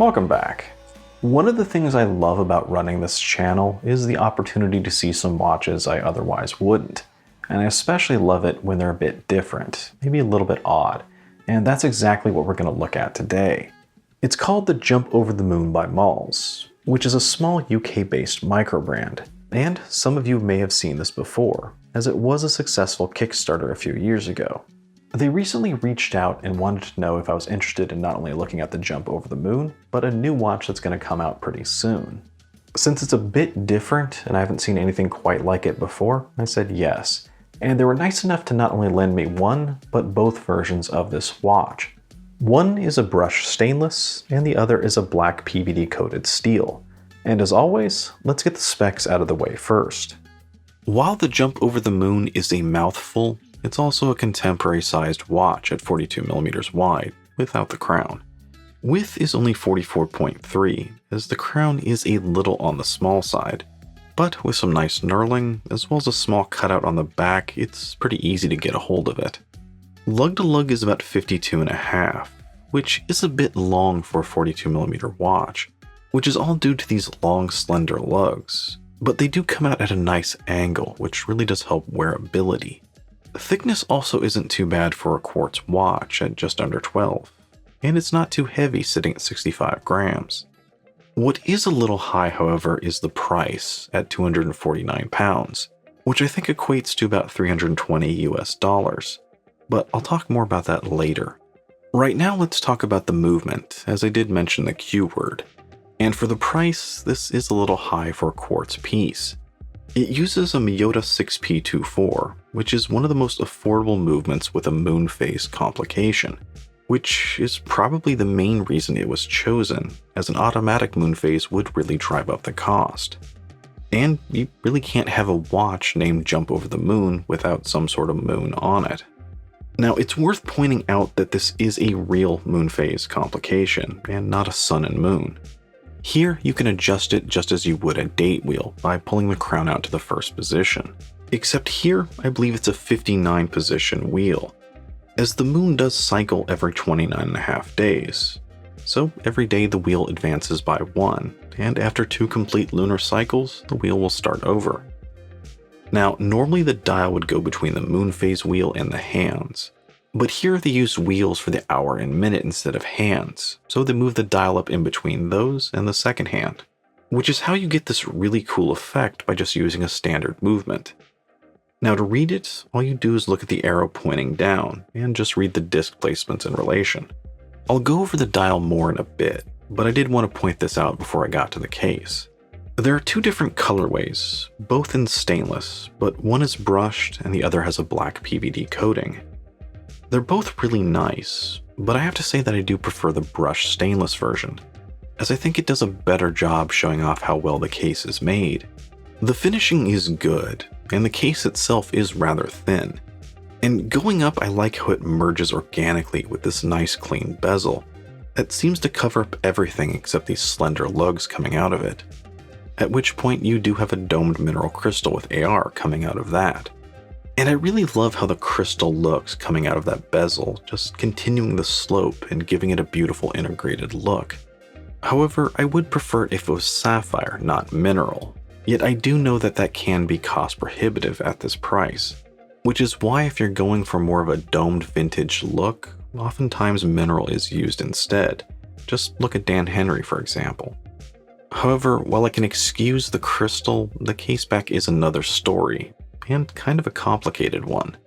Welcome back. One of the things I love about running this channel is the opportunity to see some watches I otherwise wouldn't. And I especially love it when they're a bit different, maybe a little bit odd. And that's exactly what we're going to look at today. It's called the Jump Over the Moon by MAALS, which is a small UK-based micro brand. And some of you may have seen this before, as it was a successful Kickstarter a few years ago. They recently reached out and wanted to know if I was interested in not only looking at the Jump Over the Moon, but a new watch that's going to come out pretty soon. Since it's a bit different and I haven't seen anything quite like it before, I said yes. And they were nice enough to not only lend me one, but both versions of this watch. One is a brushed stainless, and the other is a black PVD coated steel. And as always, let's get the specs out of the way first. While the Jump Over the Moon is a mouthful, it's also a contemporary-sized watch at 42mm wide, without the crown. Width is only 44.3, as the crown is a little on the small side. But with some nice knurling, as well as a small cutout on the back, it's pretty easy to get a hold of it. Lug to lug is about 52.5, which is a bit long for a 42mm watch, which is all due to these long, slender lugs. But they do come out at a nice angle, which really does help wearability. Thickness also isn't too bad for a quartz watch at just under 12, and it's not too heavy sitting at 65 grams. What is a little high, however, is the price at £249, which I think equates to about $320 US, but I'll talk more about that later. Right now, let's talk about the movement, as I did mention the Q word, and for the price, this is a little high for a quartz piece. It uses a Miyota 6P24, which is one of the most affordable movements with a moon phase complication, which is probably the main reason it was chosen, as an automatic moon phase would really drive up the cost. And you really can't have a watch named Jump Over the Moon without some sort of moon on it. Now, it's worth pointing out that this is a real moon phase complication, and not a sun and moon. Here, you can adjust it just as you would a date wheel by pulling the crown out to the first position. Except here, I believe it's a 59 position wheel, as the moon does cycle every 29.5 days. So every day the wheel advances by 1, and after 2 complete lunar cycles, the wheel will start over. Now, normally the dial would go between the moon phase wheel and the hands, but here they use wheels for the hour and minute instead of hands, so they move the dial up in between those and the second hand, which is how you get this really cool effect by just using a standard movement. Now to read it, all you do is look at the arrow pointing down and just read the disc placements in relation. I'll go over the dial more in a bit, but I did want to point this out before I got to the case. There are 2 different colorways, both in stainless, but one is brushed and the other has a black PVD coating. They're both really nice, but I have to say that I do prefer the brushed stainless version, as I think it does a better job showing off how well the case is made. The finishing is good, and the case itself is rather thin. And going up, I like how it merges organically with this nice clean bezel that seems to cover up everything except these slender lugs coming out of it. At which point you do have a domed mineral crystal with AR coming out of that. And I really love how the crystal looks coming out of that bezel, just continuing the slope and giving it a beautiful integrated look. However, I would prefer it if it was sapphire, not mineral. Yet I do know that that can be cost prohibitive at this price, which is why if you're going for more of a domed vintage look, oftentimes mineral is used instead. Just look at Dan Henry, for example. However, while I can excuse the crystal, the caseback is another story, and kind of a complicated one.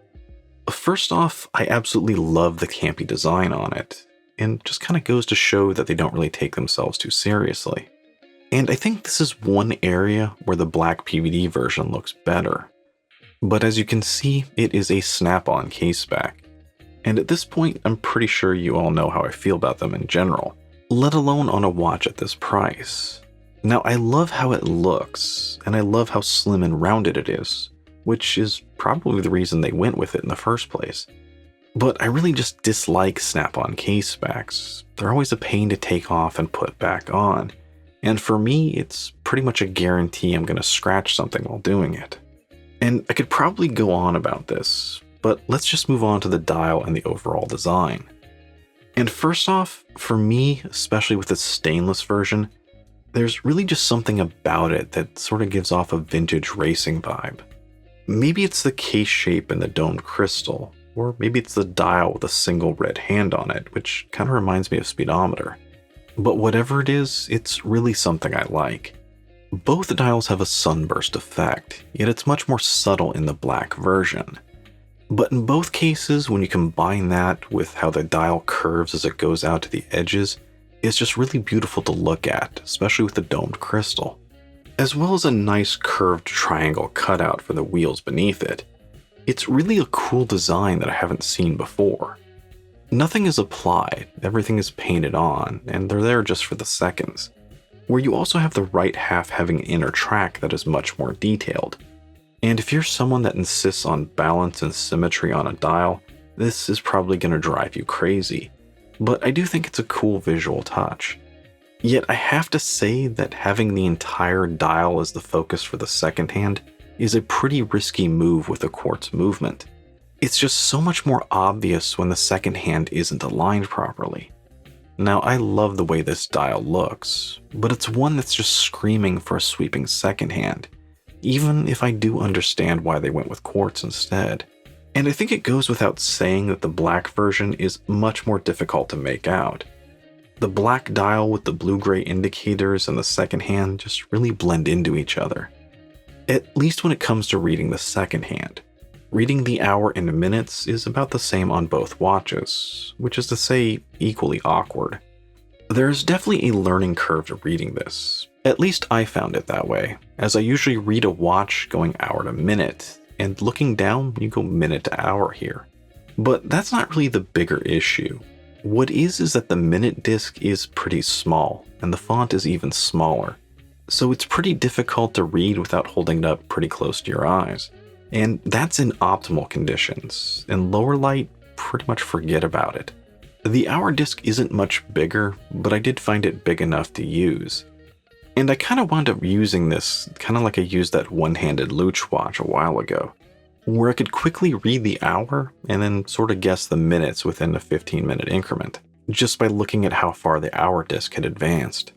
First off, I absolutely love the campy design on it, and just kind of goes to show that they don't really take themselves too seriously. And I think this is one area where the black PVD version looks better. But as you can see, it is a snap-on caseback. And at this point, I'm pretty sure you all know how I feel about them in general, let alone on a watch at this price. Now, I love how it looks, and I love how slim and rounded it is, which is probably the reason they went with it in the first place. But I really just dislike snap-on casebacks. They're always a pain to take off and put back on. And for me, it's pretty much a guarantee I'm going to scratch something while doing it. And I could probably go on about this, but let's just move on to the dial and the overall design. And first off, for me, especially with the stainless version, there's really just something about it that sort of gives off a vintage racing vibe. Maybe it's the case shape and the domed crystal, or maybe it's the dial with a single red hand on it, which kind of reminds me of speedometer. But whatever it is, it's really something I like. Both dials have a sunburst effect, yet it's much more subtle in the black version. But in both cases, when you combine that with how the dial curves as it goes out to the edges, it's just really beautiful to look at, especially with the domed crystal. As well as a nice curved triangle cutout for the wheels beneath it. It's really a cool design that I haven't seen before. Nothing is applied, everything is painted on, and they're there just for the seconds. Where you also have the right half having an inner track that is much more detailed. And if you're someone that insists on balance and symmetry on a dial, this is probably going to drive you crazy. But I do think it's a cool visual touch. Yet I have to say that having the entire dial as the focus for the second hand is a pretty risky move with a quartz movement. It's just so much more obvious when the second hand isn't aligned properly. Now, I love the way this dial looks, but it's one that's just screaming for a sweeping second hand, even if I do understand why they went with quartz instead. And I think it goes without saying that the black version is much more difficult to make out. The black dial with the blue-gray indicators and the second hand just really blend into each other. At least when it comes to reading the second hand. Reading the hour and minutes is about the same on both watches, which is to say, equally awkward. There's definitely a learning curve to reading this. At least I found it that way, as I usually read a watch going hour to minute, and looking down, you go minute to hour here. But that's not really the bigger issue. What is that the minute disc is pretty small, and the font is even smaller. So it's pretty difficult to read without holding it up pretty close to your eyes. And that's in optimal conditions. In lower light, pretty much forget about it. The hour disc isn't much bigger, but I did find it big enough to use. And I kind of wound up using this, kind of like I used that one-handed Luch watch a while ago, where I could quickly read the hour and then sort of guess the minutes within a 15-minute increment, just by looking at how far the hour disc had advanced.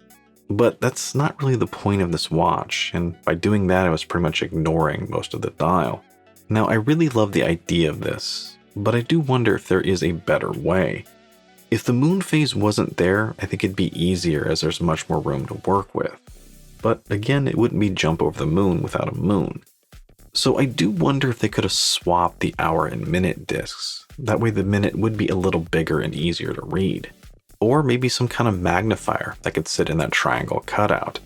But that's not really the point of this watch, and by doing that I was pretty much ignoring most of the dial. Now I really love the idea of this, but I do wonder if there is a better way. If the moon phase wasn't there, I think it'd be easier as there's much more room to work with. But again, it wouldn't be jump over the moon without a moon. So I do wonder if they could have swapped the hour and minute discs. That way the minute would be a little bigger and easier to read. Or maybe some kind of magnifier that could sit in that triangle cutout.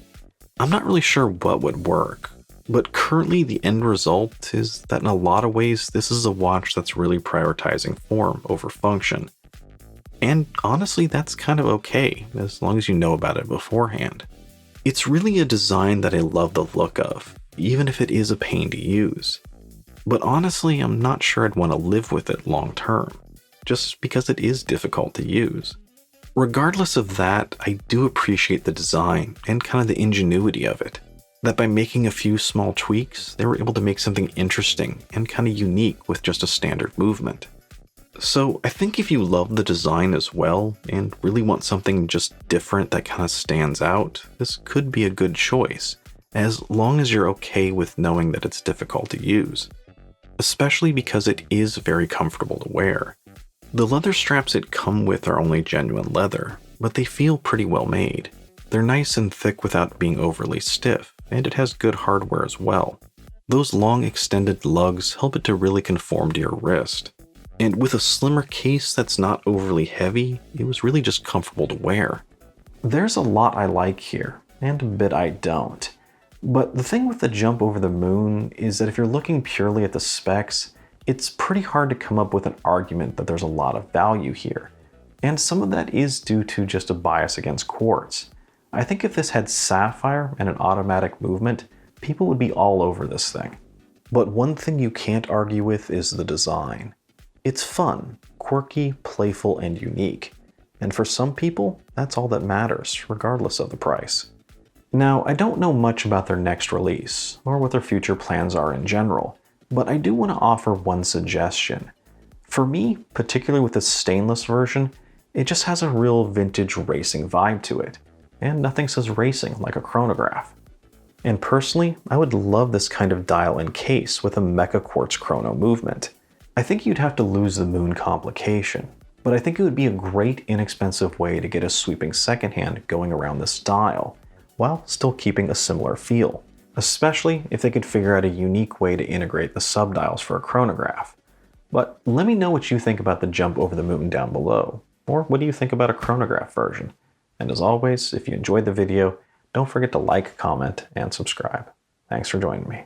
I'm not really sure what would work, but currently the end result is that in a lot of ways this is a watch that's really prioritizing form over function. And honestly, that's kind of okay, as long as you know about it beforehand. It's really a design that I love the look of, even if it is a pain to use. But honestly, I'm not sure I'd want to live with it long term, just because it is difficult to use. Regardless of that, I do appreciate the design and kind of the ingenuity of it. That by making a few small tweaks, they were able to make something interesting and kind of unique with just a standard movement. So I think if you love the design as well and really want something just different that kind of stands out, this could be a good choice, as long as you're okay with knowing that it's difficult to use. Especially because it is very comfortable to wear. The leather straps it come with are only genuine leather, but they feel pretty well made. They're nice and thick without being overly stiff, and it has good hardware as well. Those long extended lugs help it to really conform to your wrist. And with a slimmer case that's not overly heavy, it was really just comfortable to wear. There's a lot I like here, and a bit I don't. But the thing with the jump over the moon is that if you're looking purely at the specs, it's pretty hard to come up with an argument that there's a lot of value here. And some of that is due to just a bias against quartz. I think if this had sapphire and an automatic movement, people would be all over this thing. But one thing you can't argue with is the design. It's fun, quirky, playful, and unique. And for some people, that's all that matters, regardless of the price. Now, I don't know much about their next release, or what their future plans are in general, but I do want to offer one suggestion. For me, particularly with the stainless version, It just has a real vintage racing vibe to it, and nothing says racing like a chronograph. And personally, I would love this kind of dial in case with a mecha quartz chrono movement. I think you'd have to lose the moon complication, but I think it would be a great inexpensive way to get a sweeping second hand going around this dial, while still keeping a similar feel, especially if they could figure out a unique way to integrate the subdials for a chronograph. But let me know what you think about the jump over the moon down below, or what do you think about a chronograph version? And as always, if you enjoyed the video, don't forget to like, comment, and subscribe. Thanks for joining me.